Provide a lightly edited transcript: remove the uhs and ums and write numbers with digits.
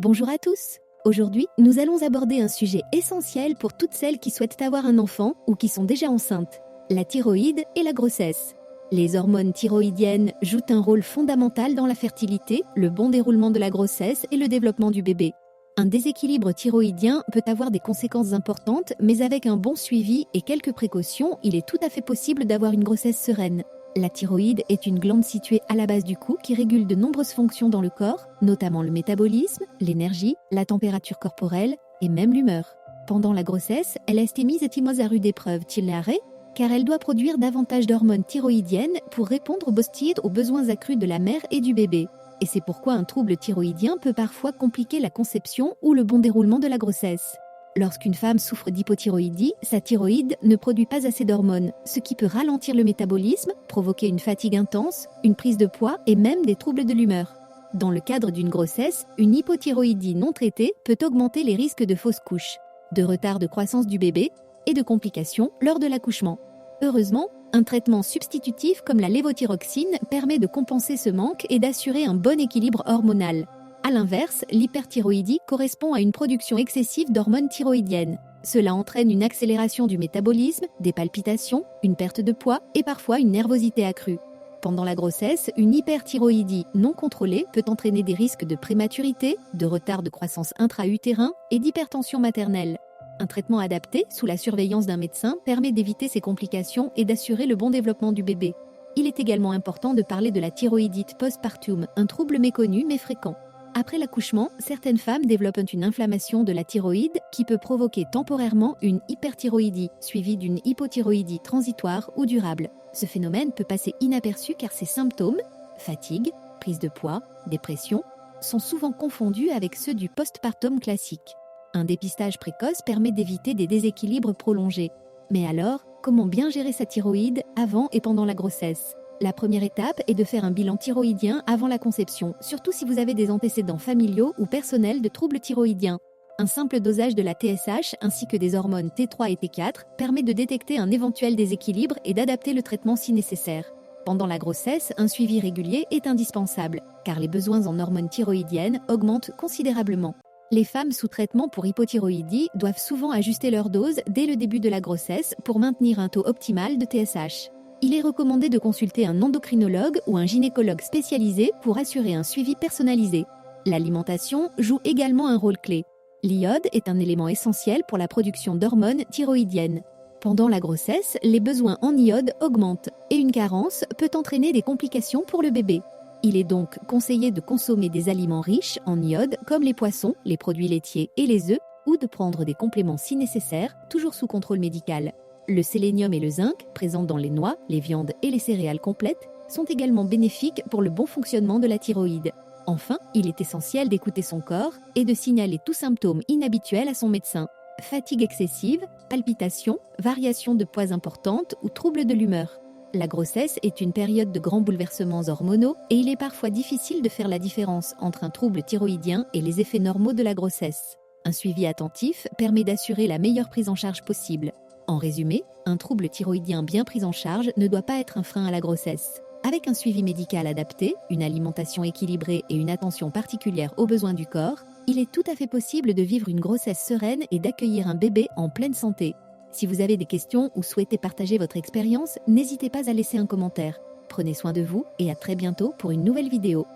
Bonjour à tous. Aujourd'hui, nous allons aborder un sujet essentiel pour toutes celles qui souhaitent avoir un enfant ou qui sont déjà enceintes, la thyroïde et la grossesse. Les hormones thyroïdiennes jouent un rôle fondamental dans la fertilité, le bon déroulement de la grossesse et le développement du bébé. Un déséquilibre thyroïdien peut avoir des conséquences importantes, mais avec un bon suivi et quelques précautions, il est tout à fait possible d'avoir une grossesse sereine. La thyroïde est une glande située à la base du cou qui régule de nombreuses fonctions dans le corps, notamment le métabolisme, l'énergie, la température corporelle et même l'humeur. Pendant la grossesse, elle est émise à rude épreuve arrêt, car elle doit produire davantage d'hormones thyroïdiennes pour répondre aux besoins accrus de la mère et du bébé. Et c'est pourquoi un trouble thyroïdien peut parfois compliquer la conception ou le bon déroulement de la grossesse. Lorsqu'une femme souffre d'hypothyroïdie, sa thyroïde ne produit pas assez d'hormones, ce qui peut ralentir le métabolisme, provoquer une fatigue intense, une prise de poids et même des troubles de l'humeur. Dans le cadre d'une grossesse, une hypothyroïdie non traitée peut augmenter les risques de fausses couches, de retard de croissance du bébé et de complications lors de l'accouchement. Heureusement, un traitement substitutif comme la lévothyroxine permet de compenser ce manque et d'assurer un bon équilibre hormonal. A l'inverse, l'hyperthyroïdie correspond à une production excessive d'hormones thyroïdiennes. Cela entraîne une accélération du métabolisme, des palpitations, une perte de poids et parfois une nervosité accrue. Pendant la grossesse, une hyperthyroïdie non contrôlée peut entraîner des risques de prématurité, de retard de croissance intra-utérin et d'hypertension maternelle. Un traitement adapté, sous la surveillance d'un médecin, permet d'éviter ces complications et d'assurer le bon développement du bébé. Il est également important de parler de la thyroïdite postpartum, un trouble méconnu mais fréquent. Après l'accouchement, certaines femmes développent une inflammation de la thyroïde qui peut provoquer temporairement une hyperthyroïdie, suivie d'une hypothyroïdie transitoire ou durable. Ce phénomène peut passer inaperçu car ses symptômes, fatigue, prise de poids, dépression, sont souvent confondus avec ceux du postpartum classique. Un dépistage précoce permet d'éviter des déséquilibres prolongés. Mais alors, comment bien gérer sa thyroïde avant et pendant la grossesse ? La première étape est de faire un bilan thyroïdien avant la conception, surtout si vous avez des antécédents familiaux ou personnels de troubles thyroïdiens. Un simple dosage de la TSH ainsi que des hormones T3 et T4 permet de détecter un éventuel déséquilibre et d'adapter le traitement si nécessaire. Pendant la grossesse, un suivi régulier est indispensable, car les besoins en hormones thyroïdiennes augmentent considérablement. Les femmes sous traitement pour hypothyroïdie doivent souvent ajuster leur dose dès le début de la grossesse pour maintenir un taux optimal de TSH. Il est recommandé de consulter un endocrinologue ou un gynécologue spécialisé pour assurer un suivi personnalisé. L'alimentation joue également un rôle clé. L'iode est un élément essentiel pour la production d'hormones thyroïdiennes. Pendant la grossesse, les besoins en iode augmentent et une carence peut entraîner des complications pour le bébé. Il est donc conseillé de consommer des aliments riches en iode comme les poissons, les produits laitiers et les œufs ou de prendre des compléments si nécessaire, toujours sous contrôle médical. Le sélénium et le zinc, présents dans les noix, les viandes et les céréales complètes, sont également bénéfiques pour le bon fonctionnement de la thyroïde. Enfin, il est essentiel d'écouter son corps et de signaler tout symptôme inhabituel à son médecin. Fatigue excessive, palpitations, variations de poids importantes ou troubles de l'humeur. La grossesse est une période de grands bouleversements hormonaux et il est parfois difficile de faire la différence entre un trouble thyroïdien et les effets normaux de la grossesse. Un suivi attentif permet d'assurer la meilleure prise en charge possible. En résumé, un trouble thyroïdien bien pris en charge ne doit pas être un frein à la grossesse. Avec un suivi médical adapté, une alimentation équilibrée et une attention particulière aux besoins du corps, il est tout à fait possible de vivre une grossesse sereine et d'accueillir un bébé en pleine santé. Si vous avez des questions ou souhaitez partager votre expérience, n'hésitez pas à laisser un commentaire. Prenez soin de vous et à très bientôt pour une nouvelle vidéo.